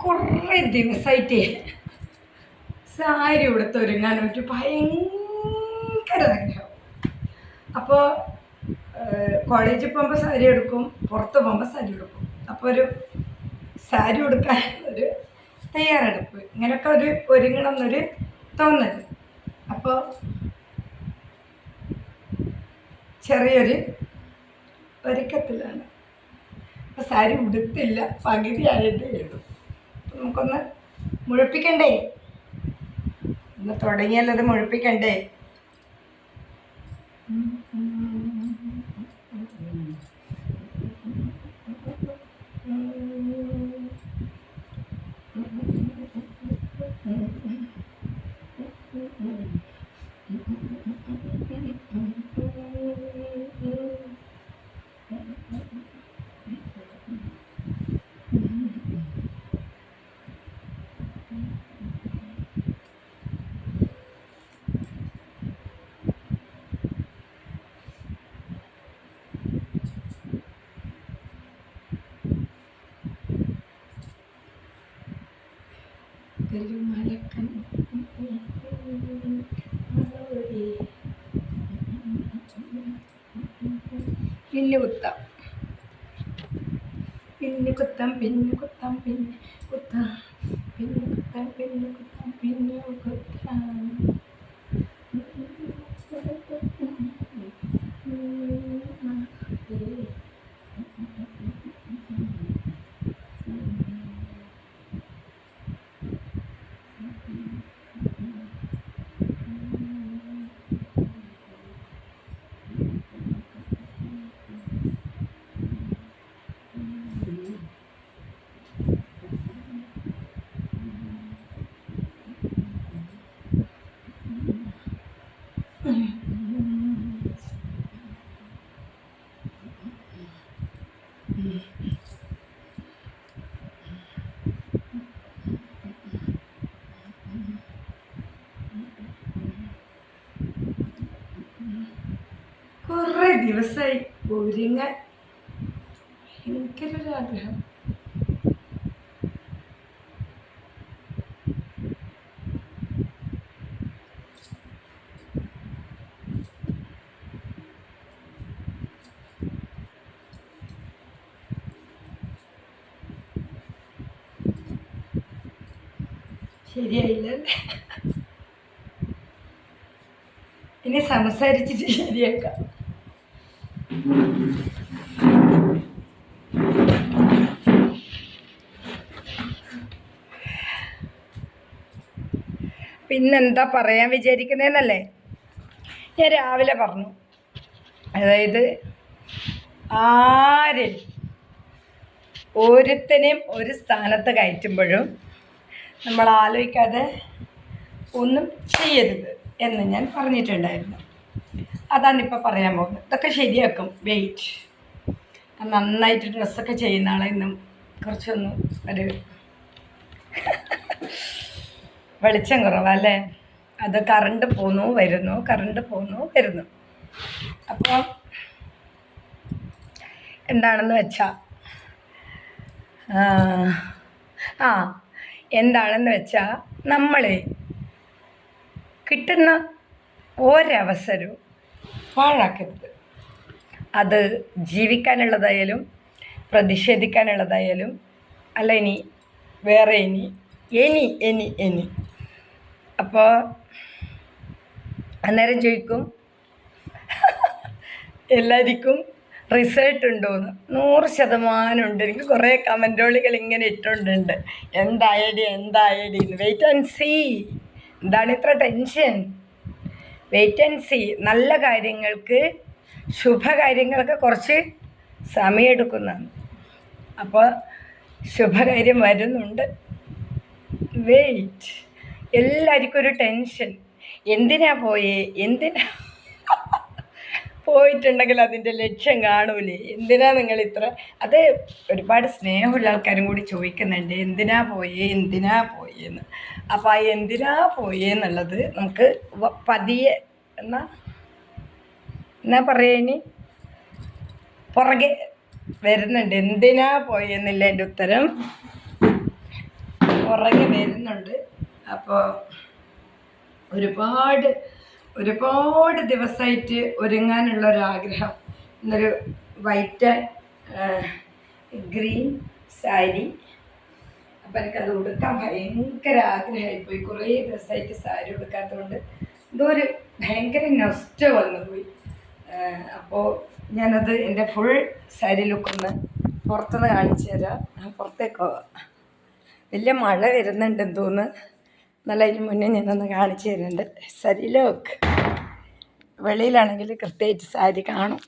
കുറേ ദിവസമായിട്ട് സാരി ഉടുത്ത് ഒരുങ്ങാൻ ഒരു ഭയങ്കര ആഗ്രഹം. അപ്പോൾ കോളേജിൽ പോകുമ്പോൾ സാരി എടുക്കും, പുറത്ത് പോകുമ്പോൾ സാരി എടുക്കും. അപ്പോൾ ഒരു സാരി ഉടുക്കാൻ ഒരു തയ്യാറെടുപ്പ്, ഇങ്ങനെയൊക്കെ ഒരു ഒരുങ്ങണം എന്നൊരു തോന്നൽ. അപ്പോൾ ചെറിയൊരു ഒരുക്കത്തിലാണ്. അപ്പോൾ സാരി ഉടുത്തില്ല, പകുതിയായിട്ടേ ഉള്ളൂ. അപ്പം നമുക്കൊന്ന് മുഴിപ്പിക്കണ്ടേ? ഒന്ന് തുടങ്ങിയാലത് മുഴിപ്പിക്കണ്ടേ? പിന്നെ കുത്താം, പിന്നെ കുത്താം, പിന്നെ കുത്താം, പിന്നെ കുത്താം, പിന്നെ കുത്താം, പിന്നെ കുത്താം, പിന്നെ കുത്താം. കുറേ ദിവസമായി ഒരുങ്ങാൻ ഭയങ്കരൊരാഗ്രഹം. ശരിയായില്ലല്ലേ? ഇനി സംസാരിച്ചിട്ട് ശരിയാക്കാം. പിന്നെന്താ പറയാൻ വിചാരിക്കുന്നതെന്നല്ലേ ഞാൻ രാവിലെ പറഞ്ഞു. അതായത് ആര് ഓരോരുത്തനെയും ഒരു സ്ഥാനത്ത് കയറ്റുമ്പോഴും നമ്മൾ ആലോചിക്കാതെ ഒന്നും ചെയ്യരുത് എന്ന് ഞാൻ പറഞ്ഞിട്ടുണ്ടായിരുന്നു. അതാണിപ്പോൾ പറയാൻ പോകുന്നത്. ഇതൊക്കെ ശരിയാക്കും, വെയിറ്റ്. നന്നായിട്ട് ഡ്രസ്സൊക്കെ ചെയ്യുന്ന ആളെ ഇന്നും കുറച്ചൊന്നും ഒരു വെളിച്ചം കുറവല്ലേ? അത് കറണ്ട് പോന്നു വരുന്നു, കറണ്ട് പോന്നു വരുന്നു. അപ്പോൾ എന്താണെന്ന് വെച്ചാൽ എന്താണെന്ന് വെച്ചാൽ നമ്മൾ കിട്ടുന്ന ഒരവസരവും പാഴാക്കരുത്. അത് ജീവിക്കാനുള്ളതായാലും പ്രതിഷേധിക്കാനുള്ളതായാലും അല്ല, ഇനി വേറെ ഇനി അപ്പോൾ അന്നേരം ചോദിക്കും എല്ലാവർക്കും റിസൾട്ട് ഉണ്ടോയെന്ന്. 100% ഉണ്ട്. എനിക്ക് കുറേ കമൻറ്റുകൾ ഇങ്ങനെ ഇട്ടുണ്ടുണ്ട്, എന്തായാലും വെയിറ്റ് ആൻഡ് സീ. എന്താണ് ഇത്ര ടെൻഷൻ? Wait and see. നല്ല കാര്യങ്ങൾക്ക്, ശുഭകാര്യങ്ങൾക്ക് കുറച്ച് സമയമെടുക്കുന്നതാണ്. അപ്പോൾ ശുഭകാര്യം വരുന്നുണ്ട്. വെയിറ്റ്. എല്ലാവർക്കും ഒരു ടെൻഷൻ, എന്തിനാ പോയിട്ടുണ്ടെങ്കിൽ അതിൻ്റെ ലക്ഷ്യം കാണൂലേ? എന്തിനാ നിങ്ങൾ ഇത്ര? അത് ഒരുപാട് സ്നേഹമുള്ള ആൾക്കാരും കൂടി ചോദിക്കുന്നുണ്ട്, എന്തിനാ പോയെന്ന്. അപ്പോൾ ആ എന്തിനാ പോയെന്നുള്ളത് നമുക്ക് പതിയെ എന്നാ പറയുക, ഇനി പുറകെ വരുന്നുണ്ട്. എന്തിനാ പോയെന്നില്ല എൻ്റെ ഉത്തരം. പുറകെ വരുന്നുണ്ട്. അപ്പോൾ ഒരുപാട് ഒരുപാട് ദിവസമായിട്ട് ഒരുങ്ങാനുള്ളൊരാഗ്രഹം. ഇന്നൊരു വൈറ്റ് ഗ്രീൻ സാരി. അപ്പം എനിക്കത് ഉടുക്കാൻ ഭയങ്കര ആഗ്രഹമായിപ്പോയി. കുറേ ദിവസമായിട്ട് സാരി ഉടുക്കാത്തതുകൊണ്ട് എന്തോ ഒരു ഭയങ്കര നൊസ്റ്റ വന്നുപോയി. അപ്പോൾ ഞാനത് എൻ്റെ ഫുൾ സാരി ലുക്കൊന്ന് പുറത്തുനിന്ന് കാണിച്ചു തരാം. പുറത്തേക്കോ വലിയ മഴ വരുന്നുണ്ടെന്ന് തോന്നുന്നു. നല്ല അതിന് മുന്നേ ഞാനൊന്ന് കാണിച്ചു തരുന്നുണ്ട് സാരി ലുക്ക്. വെളിയിലാണെങ്കിൽ കൃത്യമായിട്ട് സാരി കാണും.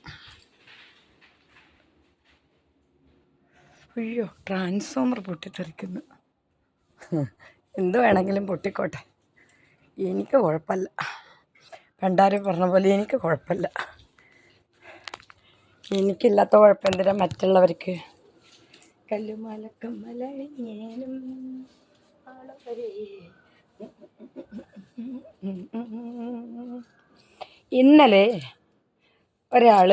അയ്യോ, ട്രാൻസ്ഫോമർ പൊട്ടിത്തെറിക്കുന്നു. എന്ത് വേണമെങ്കിലും പൊട്ടിക്കോട്ടെ, എനിക്ക് കുഴപ്പമില്ല. പണ്ടാരും പറഞ്ഞ പോലെ എനിക്ക് കുഴപ്പമില്ല. എനിക്കില്ലാത്ത കുഴപ്പം എന്തിനാ മറ്റുള്ളവർക്ക്? കല്ലുമലക്കമ്മലഴിഞ്ഞേനും ഇന്നലെ ഒരാൾ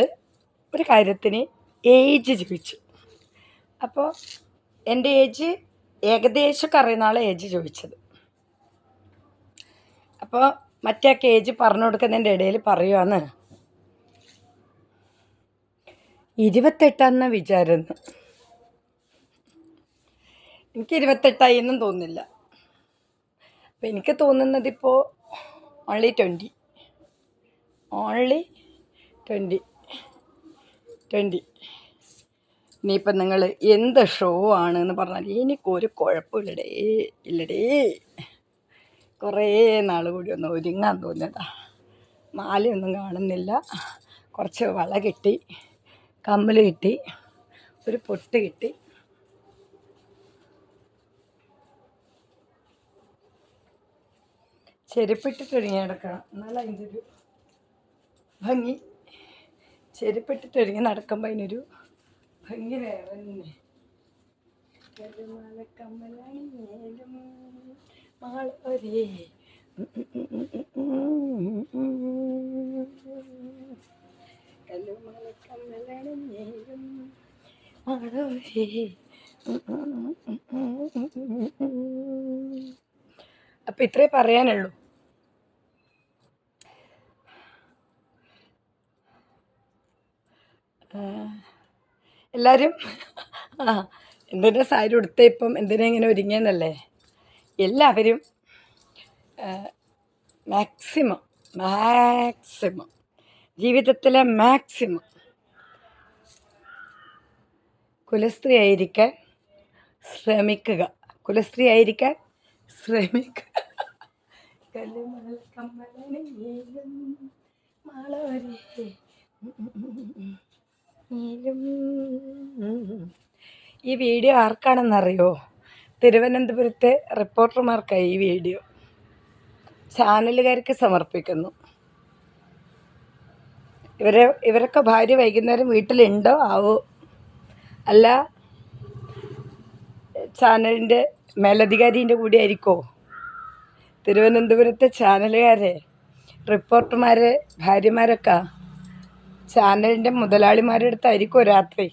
ഒരു കാര്യത്തിന് ഏജ് ചോദിച്ചു. അപ്പോൾ എൻ്റെ ഏജ് ഏകദേശമൊക്കെ അറിയുന്ന ആളെ ഏജ് ചോദിച്ചത്. അപ്പോൾ മറ്റേ ഏജ് പറഞ്ഞു കൊടുക്കുന്നതിൻ്റെ ഇടയിൽ പറയുവാന്ന് 28 വിചാരിക്കുന്നു. എനിക്ക് 28 എന്നും തോന്നുന്നില്ല. അപ്പം എനിക്ക് തോന്നുന്നതിപ്പോൾ ഓൺലി 20. ഇനിയിപ്പം നിങ്ങൾ എന്ത് ഷോ ആണെന്ന് പറഞ്ഞാൽ എനിക്കൊരു കുഴപ്പമില്ലടേ. കുറേ നാൾ കൂടി ഒന്ന് ഒരുങ്ങാൻ തോന്നിയതാ. മാലയൊന്നും കാണുന്നില്ല. കുറച്ച് വള കിട്ടി, കമ്മൽ കിട്ടി, ഒരു പൊട്ട് കിട്ടി. ചെരുപ്പിട്ടിട്ടൊരുങ്ങി നടക്കണം, എന്നാലും അതിൻ്റെ ഒരു ഭംഗി. ചെരുപ്പിട്ടിട്ടൊരുങ്ങി നടക്കുമ്പോൾ അതിനൊരു ഭംഗി വേറെ തന്നെ. കമ്മലണിഞ്ഞേലും മാളൊരേ കല്ലുമലക്കമ്മലണിഞ്ഞേലും മാളൊരേ. അപ്പം ഇത്രേ പറയാനുള്ളൂ. എല്ലാവരും എന്തിനാ സാരി ഉടുത്ത, ഇപ്പം എന്തിനാ ഇങ്ങനെ ഒരുങ്ങിയെന്നല്ലേ? എല്ലാവരും മാക്സിമം ജീവിതത്തിലെ മാക്സിമം കുലസ്ത്രീ ആയിരിക്കാൻ ശ്രമിക്കുക. കല്ലുമലക്കമ്മലണിഞ്ഞേലും മാളൊരേ. ഈ വീഡിയോ ആർക്കാണെന്നറിയോ? തിരുവനന്തപുരത്തെ റിപ്പോർട്ടർമാർക്കായി ഈ വീഡിയോ ചാനലുകാർക്ക് സമർപ്പിക്കുന്നു. ഇവരൊക്കെ ഭാര്യ വൈകുന്നേരം വീട്ടിലുണ്ടോ ആവോ? അല്ല ചാനലിൻ്റെ മേലധികാരിൻ്റെ കൂടെ ആയിരിക്കുമോ? തിരുവനന്തപുരത്തെ ചാനലുകാരെ, റിപ്പോർട്ടർമാർ, ഭാര്യമാരൊക്കെ ചാനലിൻ്റെ മുതലാളിമാരുടെ അടുത്തായിരിക്കുമോ രാത്രി?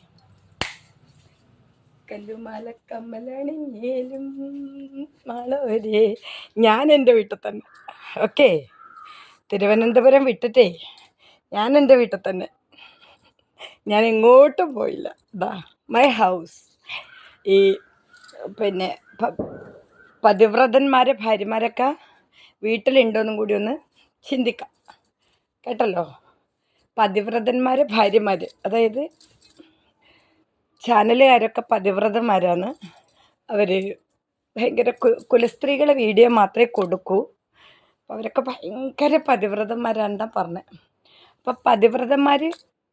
കല്ലുമലക്കമ്മലണിഞ്ഞേലും മാളൊരേ. ഞാൻ എൻ്റെ വീട്ടിൽ തന്നെ. ഓക്കെ, തിരുവനന്തപുരം വിട്ടിട്ടേ ഞാൻ എൻ്റെ വീട്ടിൽ തന്നെ. ഞാൻ എങ്ങോട്ടും പോയില്ല. ഇതാ മൈ ഹൗസ്. ഈ പിന്നെ പതിവ്രതന്മാരെ ഭാര്യമാരൊക്കെ വീട്ടിലുണ്ടോയെന്നും കൂടി ഒന്ന് ചിന്തിക്കാം കേട്ടല്ലോ. പതിവ്രതന്മാരെ ഭാര്യമാർ, അതായത് ചാനലുകാരൊക്കെ പതിവ്രതന്മാരാണ്. അവർ ഭയങ്കര കുലസ്ത്രീകളെ വീഡിയോ മാത്രമേ കൊടുക്കൂ. അപ്പോൾ അവരൊക്കെ ഭയങ്കര പതിവ്രതന്മാരാണെന്നാണ് പറഞ്ഞത്. അപ്പോൾ പതിവ്രതന്മാർ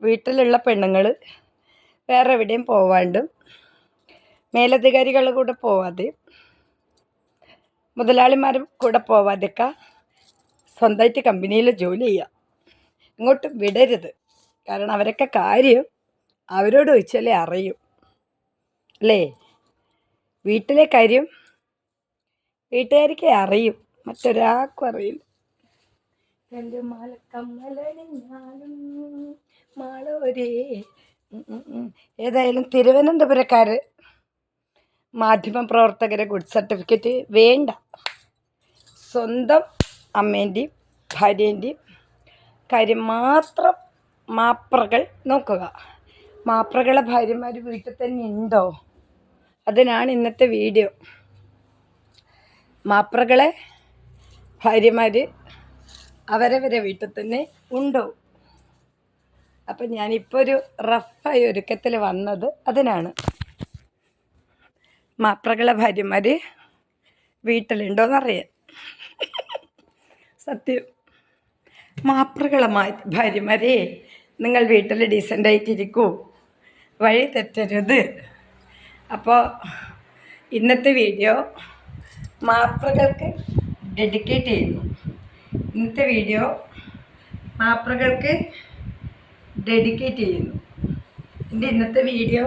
വീട്ടിലുള്ള പെണ്ണുങ്ങൾ വേറെ എവിടെയും പോവാണ്ടും മേലധികാരികളുടെ കൂടെ പോവാതെ മുതലാളിമാരും കൂടെ പോവാതെയൊക്കെ സ്വന്തമായിട്ട് കമ്പനിയിൽ ജോലി ചെയ്യുക. ഇങ്ങോട്ടും വിടരുത്. കാരണം അവരൊക്കെ കാര്യം അവരോട് ചോദിച്ചാലേ അറിയും അല്ലേ? വീട്ടിലെ കാര്യം വീട്ടുകാർക്കേ അറിയും, മറ്റൊരാൾക്കും അറിയില്ല. കല്ലുമലക്കമ്മലണിഞ്ഞാലും മാളൊരേ. ഏതായാലും തിരുവനന്തപുരക്കാർ മാധ്യമപ്രവർത്തകരെ ഗുഡ് സർട്ടിഫിക്കറ്റ് വേണ്ട. സ്വന്തം അമ്മേൻ്റെയും ഭാര്യേൻ്റെയും കാര്യം മാത്രം മാപ്രകൾ നോക്കുക. മാപ്രകളെ ഭാര്യമാർ വീട്ടിൽ തന്നെ ഉണ്ടോ? അതിനാണ് ഇന്നത്തെ വീഡിയോ. മാപ്രകളെ ഭാര്യമാർ അവരവരെ വീട്ടിൽ തന്നെ ഉണ്ടോ? അപ്പം ഞാനിപ്പോൾ ഒരു റഫായി ഒരുക്കത്തിൽ വന്നത് അതിനാണ്. മാപ്രകളെ ഭാര്യമാർ വീട്ടിലുണ്ടോയെന്നറിയാൻ. സത്യം. മാപ്രകളെ ഭാര്യമാരെ, നിങ്ങൾ വീട്ടിൽ ഡീസൻ്റായിട്ടിരിക്കൂ, വഴി തെറ്റരുത്. അപ്പോൾ ഇന്നത്തെ വീഡിയോ മാപ്രകൾക്ക് ഡെഡിക്കേറ്റ് ചെയ്യുന്നു. ഇന്നത്തെ വീഡിയോ മാപ്രകൾക്ക് ഡെഡിക്കേറ്റ് ചെയ്യുന്നു. എൻ്റെ ഇന്നത്തെ വീഡിയോ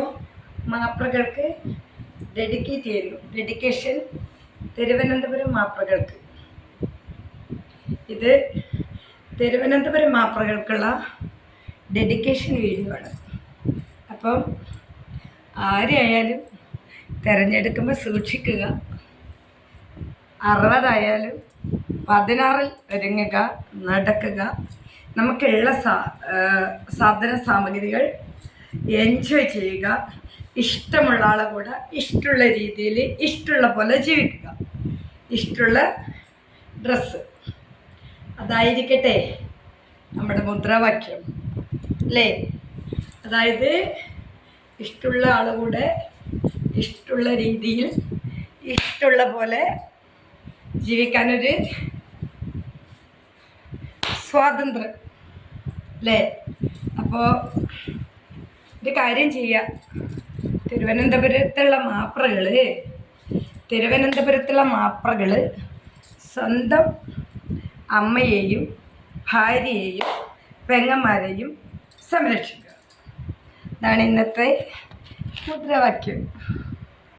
മാപ്രകൾക്ക് ഡെഡിക്കേറ്റ് ചെയ്യുന്നു. ഡെഡിക്കേഷൻ തിരുവനന്തപുരം മാപ്രകൾക്ക്. ഇത് തിരുവനന്തപുരം മാപ്രകൾക്കുള്ള ഡെഡിക്കേഷൻ വീഡിയോ ആണ്. അപ്പം ആരെയായാലും തിരഞ്ഞെടുക്കുമ്പോൾ സൂക്ഷിക്കുക. 60 16 ഒരുങ്ങുക, നടക്കുക. നമുക്കുള്ള സാധന സാമഗ്രികൾ എൻജോയ് ചെയ്യുക. ഇഷ്ടമുള്ള ആളെ കൂടെ ഇഷ്ടമുള്ള രീതിയിൽ ഇഷ്ടമുള്ള പോലെ ജീവിക്കുക. ഇഷ്ടമുള്ള ഡ്രസ്സ്, അതായിരിക്കട്ടെ നമ്മുടെ മുദ്രാവാക്യം അല്ലേ? അതായത് ഇഷ്ടമുള്ള ആളെ കൂടെ ഇഷ്ടമുള്ള രീതിയിൽ ഇഷ്ടമുള്ള പോലെ ജീവിക്കാനൊരു സ്വാതന്ത്ര്യം അല്ലേ? അപ്പോൾ ഒരു കാര്യം ചെയ്യുക. തിരുവനന്തപുരത്തുള്ള മാപ്രകൾ സ്വന്തം അമ്മയെയും ഭാര്യയെയും പെങ്ങന്മാരെയും സംരക്ഷിക്കുക. ഇതാണ് ഇന്നത്തെ മുദ്രാവാക്യം.